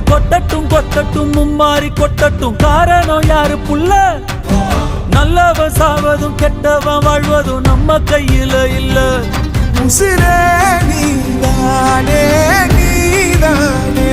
கொட்டட்டும் கொட்டட்டும் மும்மாறி கொட்டட்டும். காரணம் யாரு புள்ள? நல்லவன் சாவதும் கெட்டவன் வாழ்வதும் நம்ம கையில இல்ல. உசிரே நீதானே நீதானே